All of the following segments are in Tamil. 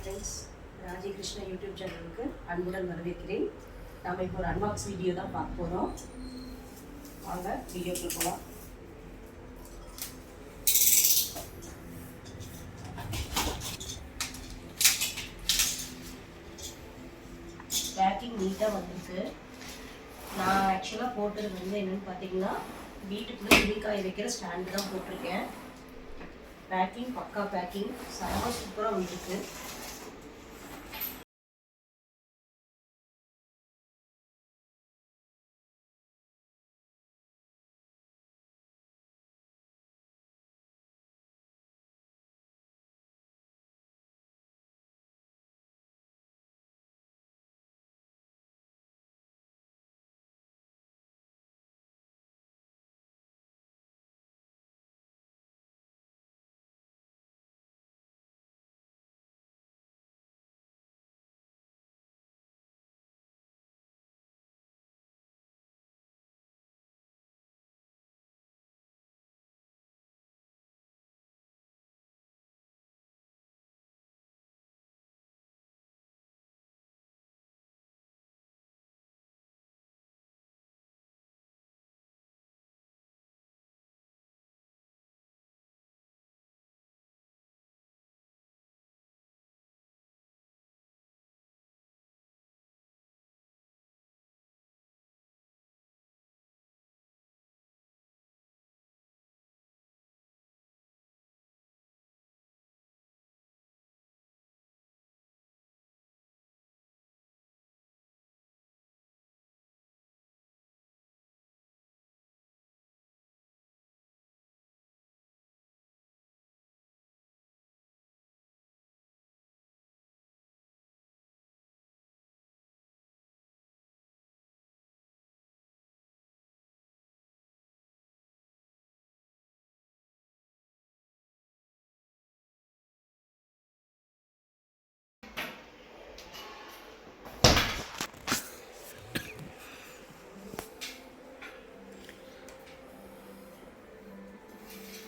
ஃப்ரெண்ட்ஸ், ராஜி கிருஷ்ணா யூடியூப் சேனலுக்கு அன்புடன் வரவேற்கிறேன். நாம் இப்போ ஒரு அன்பாக்ஸ் வீடியோ தான் பார்க்க போகிறோம். வாங்க வீடியோக்குள்ள போகலாம். பேக்கிங் நீட்டாக வந்திருக்கு. நான் ஆக்சுவலாக போட்டது வந்து என்னென்னு பார்த்தீங்கன்னா, வீட்டுக்குள்ளே துணி காய வைக்கிற ஸ்டாண்டு தான் போட்டிருக்கேன். பேக்கிங் பக்கா பேக்கிங், செம்ம சூப்பராக வந்துருக்கு.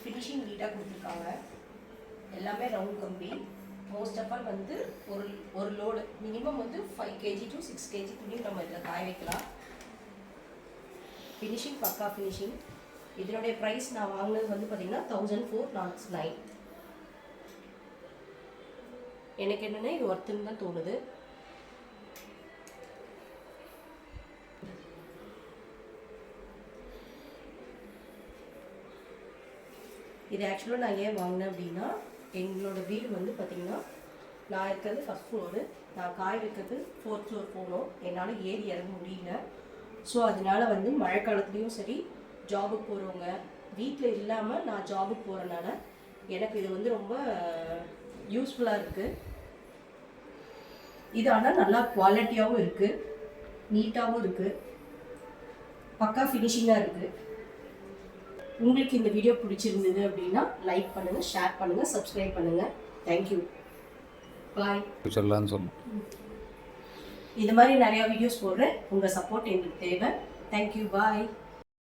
ஃபினிஷிங் நீட்டாக கொடுத்துருக்காங்க. எல்லாமே ரவுண்ட் கம்பி. மோஸ்ட் ஆஃப் ஆல் வந்து ஒரு லோடு மினிமம் வந்து 5 kg to 6 kg துணி நம்ம இதில் காய வைக்கலாம். ஃபினிஷிங் பக்கா ஃபினிஷிங். இதனுடைய ப்ரைஸ் நான் வாங்கினது வந்து பார்த்தீங்கன்னா 1409. எனக்கு என்னென்னா இது ஒர்த்துன்னு தான் தோணுது. இது ஆக்சுவலாக நான் ஏன் வாங்கினேன் அப்படின்னா, எங்களோட வீடு வந்து பார்த்திங்கன்னா, நான் இருக்கிறது ஃபஸ்ட் ஃப்ளோரு, நான் காய வைக்கிறது 4th ஃப்ளோர் போகணும். என்னால் ஏறி இறங்க முடியல. ஸோ அதனால் வந்து மழை காலத்துலேயும் சரி, ஜாபுக்கு போகிறவங்க வீட்டில் இல்லாமல் நான் ஜாபுக்கு போகிறனால எனக்கு இது வந்து ரொம்ப யூஸ்ஃபுல்லாக இருக்குது. இது ஆனால் நல்லா குவாலிட்டியாகவும் இருக்குது, நீட்டாகவும் இருக்குது, பக்கா ஃபினிஷிங்காக இருக்குது. உங்களுக்கு இந்த வீடியோ பிடிச்சிருந்தது அப்படின்னா லைக் பண்ணுங்கள், ஷேர் பண்ணுங்கள், சப்ஸ்கிரைப் பண்ணுங்கள். தேங்க்யூ, பாய். இது மாதிரி நிறையா வீடியோஸ் போடுறேன். உங்கள் சப்போர்ட் எங்களுக்கு தேவை. தேங்க்யூ, பாய்.